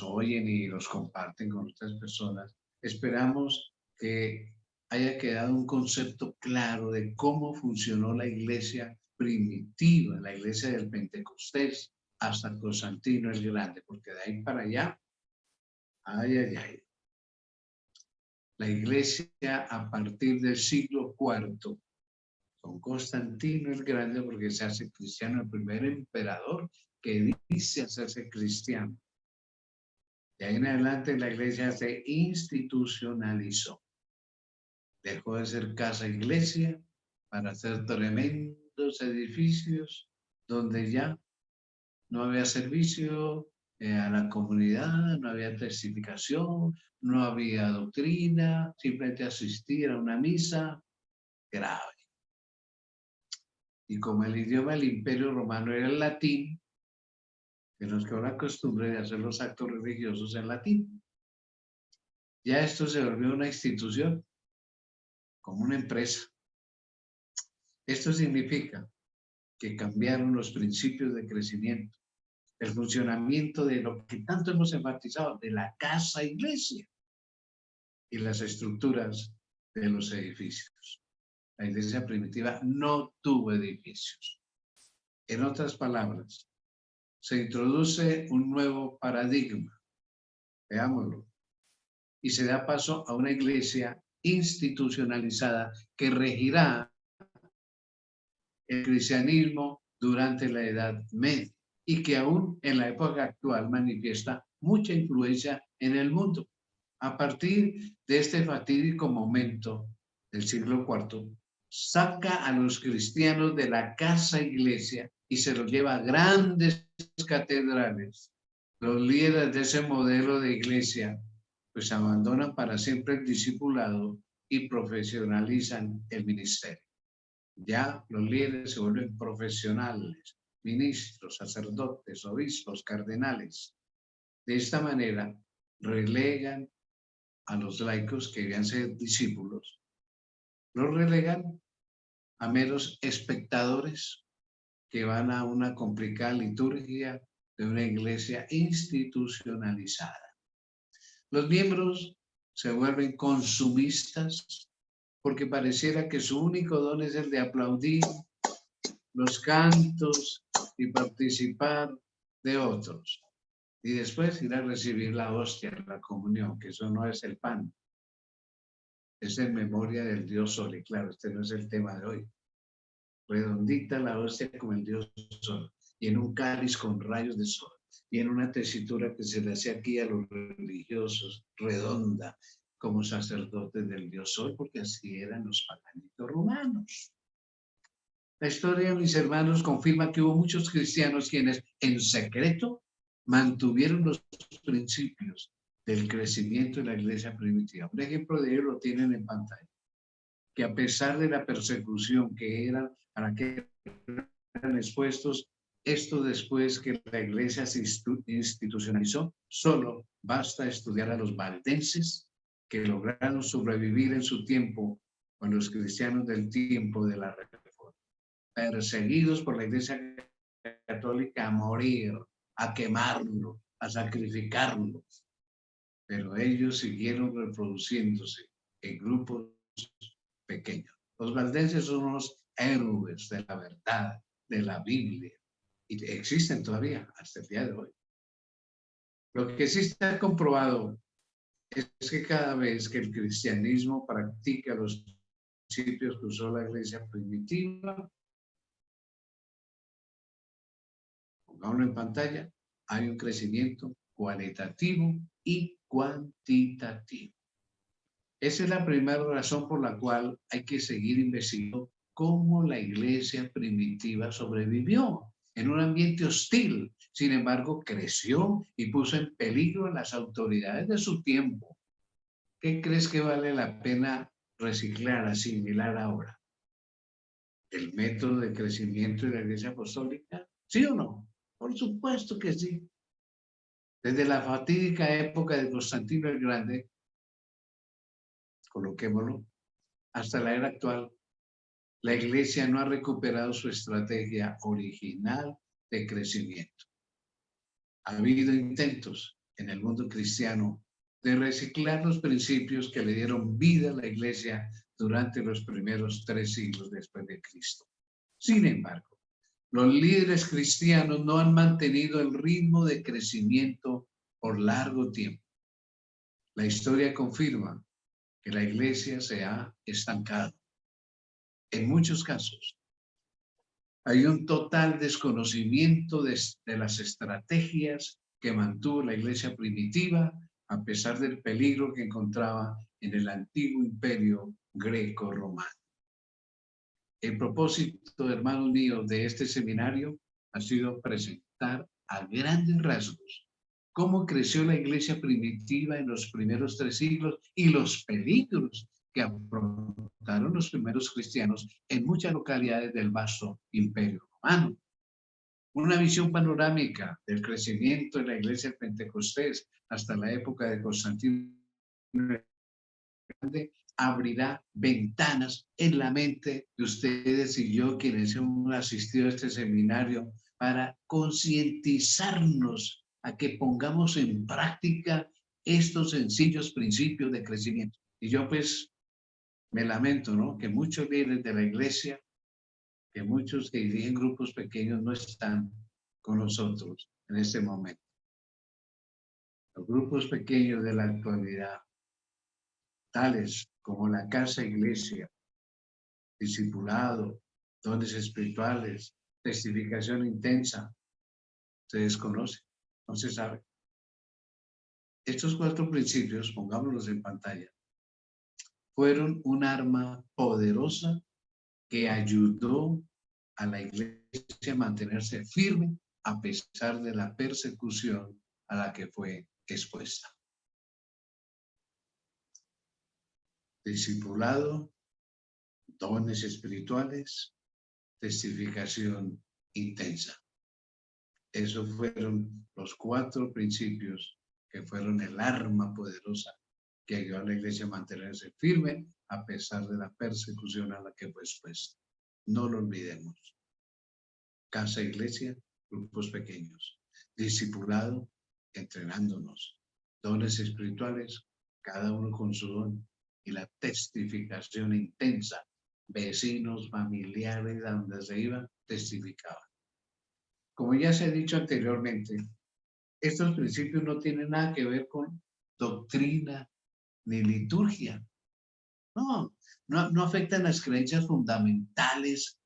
oyen y los comparten con otras personas. Esperamos que haya quedado un concepto claro de cómo funcionó la iglesia primitiva, la iglesia del Pentecostés, hasta Constantino el Grande, porque de ahí para allá, ay, ay, ay. La iglesia a partir del siglo IV, con Constantino el Grande, porque se hace cristiano, el primer emperador que dice hacerse cristiano. De ahí en adelante la iglesia se institucionalizó. Dejó de ser casa iglesia para hacer tremendos edificios donde ya no había servicio a la comunidad, no había testificación, no había doctrina, simplemente asistir a una misa grave. Y como el idioma del Imperio Romano era el latín, que nos quedó la costumbre de hacer los actos religiosos en latín. Ya esto se volvió una institución, como una empresa. Esto significa que cambiaron los principios de crecimiento, el funcionamiento de lo que tanto hemos enfatizado, de la casa iglesia y las estructuras de los edificios. La iglesia primitiva no tuvo edificios. En otras palabras, se introduce un nuevo paradigma, veámoslo, y se da paso a una iglesia institucionalizada que regirá el cristianismo durante la Edad Media y que aún en la época actual manifiesta mucha influencia en el mundo. A partir de este fatídico momento del siglo IV, saca a los cristianos de la casa iglesia y se los lleva a grandes catedrales. Los líderes de ese modelo de iglesia pues abandonan para siempre el discipulado y profesionalizan el ministerio. Ya los líderes se vuelven profesionales, ministros, sacerdotes, obispos, cardenales. De esta manera relegan a los laicos que debían ser discípulos, los relegan a meros espectadores que van a una complicada liturgia de una iglesia institucionalizada. Los miembros se vuelven consumistas porque pareciera que su único don es el de aplaudir los cantos y participar de otros. Y después ir a recibir la hostia, la comunión, que eso no es el pan. Es en memoria del Dios Sol. Y claro, este no es el tema de hoy. Redondita la hostia como el Dios Sol. Y en un cáliz con rayos de sol. Y en una tesitura que se le hace aquí a los religiosos, redonda, como sacerdotes del Dios Sol, porque así eran los paganitos romanos. La historia, mis hermanos, confirma que hubo muchos cristianos quienes en secreto mantuvieron los principios del crecimiento de la iglesia primitiva. Un ejemplo de ello lo tienen en pantalla, que a pesar de la persecución que eran para que eran expuestos, esto después que la iglesia se institucionalizó, solo basta estudiar a los valdenses que lograron sobrevivir en su tiempo con los cristianos del tiempo de la Reforma, perseguidos por la iglesia católica a morir, a quemarlo, a sacrificarlo. Pero ellos siguieron reproduciéndose en grupos pequeños. Los valdenses son unos héroes de la verdad, de la Biblia, y existen todavía hasta el día de hoy. Lo que sí está comprobado es que cada vez que el cristianismo practica los principios que usó la iglesia primitiva, pongámoslo en pantalla, hay un crecimiento cualitativo y cuantitativo. Esa es la primera razón por la cual hay que seguir investigando cómo la iglesia primitiva sobrevivió en un ambiente hostil. Sin embargo, creció y puso en peligro a las autoridades de su tiempo. ¿Qué crees que vale la pena reciclar, asimilar ahora? ¿El método de crecimiento de la Iglesia Apostólica? ¿Sí o no? Por supuesto que sí. Desde la fatídica época de Constantino el Grande, coloquémoslo, hasta la era actual, la Iglesia no ha recuperado su estrategia original de crecimiento. Ha habido intentos en el mundo cristiano de reciclar los principios que le dieron vida a la Iglesia durante los primeros 3 siglos después de Cristo. Sin embargo, los líderes cristianos no han mantenido el ritmo de crecimiento por largo tiempo. La historia confirma que la Iglesia se ha estancado. En muchos casos, hay un total desconocimiento de las estrategias que mantuvo la Iglesia primitiva a pesar del peligro que encontraba en el antiguo imperio greco-romano. El propósito, hermanos míos, de este seminario ha sido presentar a grandes rasgos cómo creció la Iglesia primitiva en los primeros 3 siglos y los peligros que afrontaron los primeros cristianos en muchas localidades del vasto imperio romano. Una visión panorámica del crecimiento de la Iglesia Pentecostés hasta la época de Constantino abrirá ventanas en la mente de ustedes y yo, quienes hemos asistido a este seminario, para concientizarnos a que pongamos en práctica estos sencillos principios de crecimiento. Y yo pues me lamento, ¿no?, que muchos líderes de la Iglesia, que muchos que dirigen grupos pequeños no están con nosotros en este momento. Los grupos pequeños de la actualidad, tales como la casa iglesia, discipulado, dones espirituales, testificación intensa, se desconoce, no se sabe. Estos 4 principios, pongámoslos en pantalla, fueron un arma poderosa que ayudó a la Iglesia a mantenerse firme a pesar de la persecución a la que fue expuesta. Discipulado, dones espirituales, testificación intensa. Esos fueron los 4 principios que fueron el arma poderosa que ayudó a la Iglesia a mantenerse firme a pesar de la persecución a la que fue expuesta. No lo olvidemos. Casa, iglesia, grupos pequeños. Discipulado, entrenándonos. Dones espirituales, cada uno con su don. Y la testificación intensa. Vecinos, familiares, a donde se iban, testificaban. Como ya se ha dicho anteriormente, estos principios no tienen nada que ver con doctrina ni liturgia. No afectan las creencias fundamentales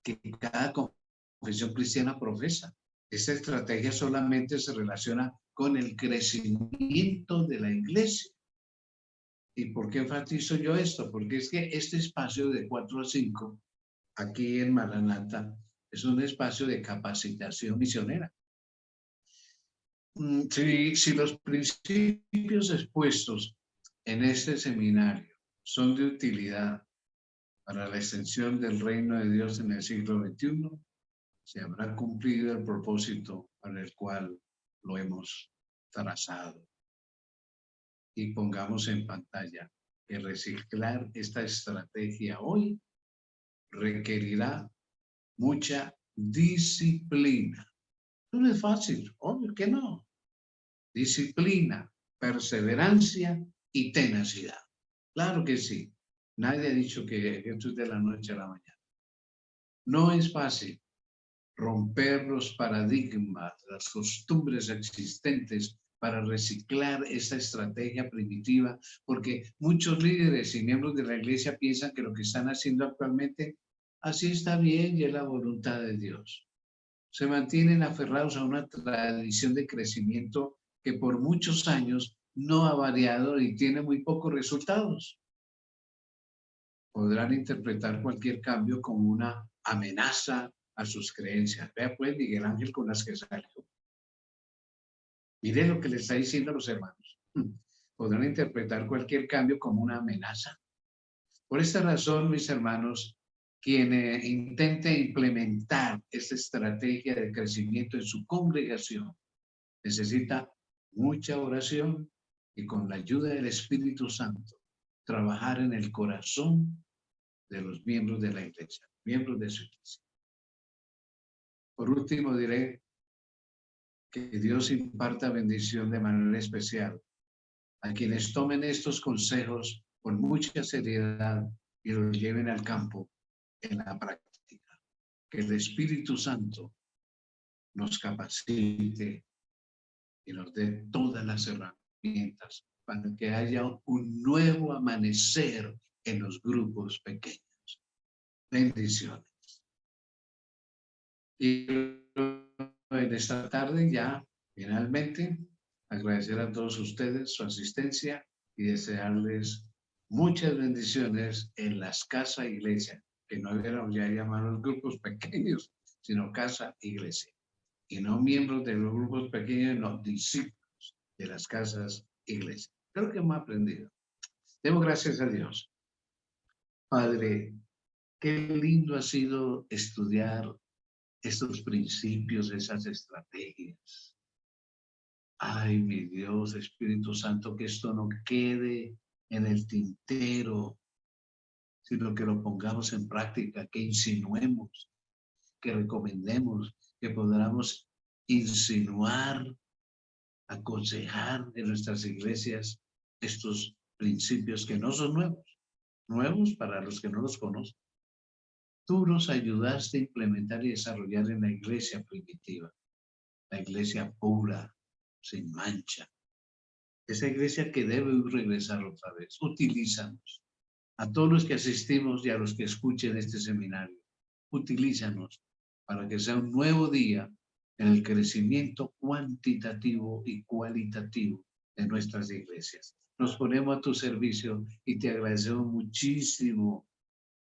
que cada confesión cristiana profesa. Esta estrategia solamente se relaciona con el crecimiento de la Iglesia. ¿Y por qué enfatizo yo esto? Porque es que este espacio de 4 a 5, aquí en Maranata, es un espacio de capacitación misionera. Si los principios expuestos en este seminario son de utilidad para la extensión del reino de Dios en el siglo XXI, se habrá cumplido el propósito para el cual lo hemos trazado. Y pongamos en pantalla que reciclar esta estrategia hoy requerirá mucha disciplina. No es fácil, obvio que no. Disciplina, perseverancia y tenacidad. Claro que sí. Nadie ha dicho que esto es de la noche a la mañana. No es fácil romper los paradigmas, las costumbres existentes para reciclar esta estrategia primitiva, porque muchos líderes y miembros de la Iglesia piensan que lo que están haciendo actualmente, así está bien y es la voluntad de Dios. Se mantienen aferrados a una tradición de crecimiento que por muchos años no ha variado y tiene muy pocos resultados. Podrán interpretar cualquier cambio como una amenaza a sus creencias. Vea pues Miguel Ángel con las que salió. Mire lo que le está diciendo a los hermanos. podrán interpretar cualquier cambio como una amenaza. Por esta razón, mis hermanos, quien intente implementar esta estrategia de crecimiento en su congregación necesita mucha oración y con la ayuda del Espíritu Santo trabajar en el corazón de los miembros de la iglesia, miembros de su iglesia. Por último, diré que Dios imparta bendición de manera especial a quienes tomen estos consejos con mucha seriedad y los lleven al campo en la práctica. Que el Espíritu Santo nos capacite y nos dé todas las herramientas para que haya un nuevo amanecer en los grupos pequeños. Bendiciones. Y en esta tarde ya, finalmente, agradecer a todos ustedes su asistencia y desearles muchas bendiciones en las casa iglesia, que no hubiéramos ya llamado los grupos pequeños, sino casa iglesia. Y no miembros de los grupos pequeños, no discípulos de las casas iglesia. Creo que hemos aprendido. Demos gracias a Dios. Padre, qué lindo ha sido estudiar estos principios, esas estrategias. Ay, mi Dios, Espíritu Santo, que esto no quede en el tintero, sino que lo pongamos en práctica, que insinuemos, que recomendemos, que podamos insinuar, aconsejar en nuestras iglesias estos principios que no son nuevos para los que no los conocen. Tú nos ayudaste a implementar y desarrollar en la iglesia primitiva, la iglesia pura, sin mancha. Esa iglesia que debe regresar otra vez. Utilízanos. A todos los que asistimos y a los que escuchen este seminario, utilízanos para que sea un nuevo día en el crecimiento cuantitativo y cualitativo de nuestras iglesias. Nos ponemos a tu servicio y te agradecemos muchísimo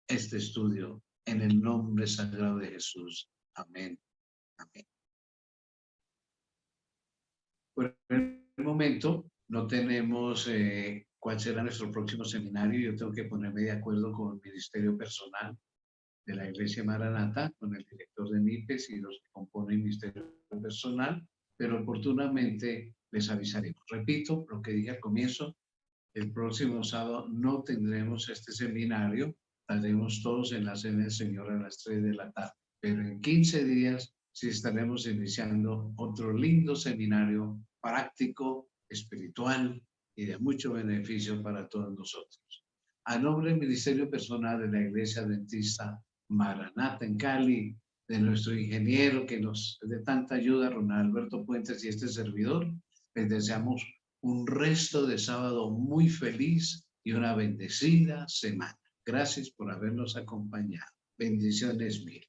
este estudio en el nombre sagrado de Jesús. Amén. Amén. Por el momento no tenemos cuál será nuestro próximo seminario. Yo tengo que ponerme de acuerdo con el ministerio personal de la Iglesia Maranata, con el director de MIPES y los que componen el ministerio personal, pero oportunamente les avisaremos. Repito lo que dije al comienzo, el próximo sábado no tendremos este seminario, estaremos todos en la cena del Señor a las 3 de la tarde, pero en 15 días sí estaremos iniciando otro lindo seminario práctico, espiritual y de mucho beneficio para todos nosotros. A nombre del Ministerio Personal de la Iglesia Adventista Maranata en Cali, de nuestro ingeniero que nos de tanta ayuda, Ronald Alberto Puentes, y este servidor, les deseamos un resto de sábado muy feliz y una bendecida semana. Gracias por habernos acompañado. Bendiciones mil.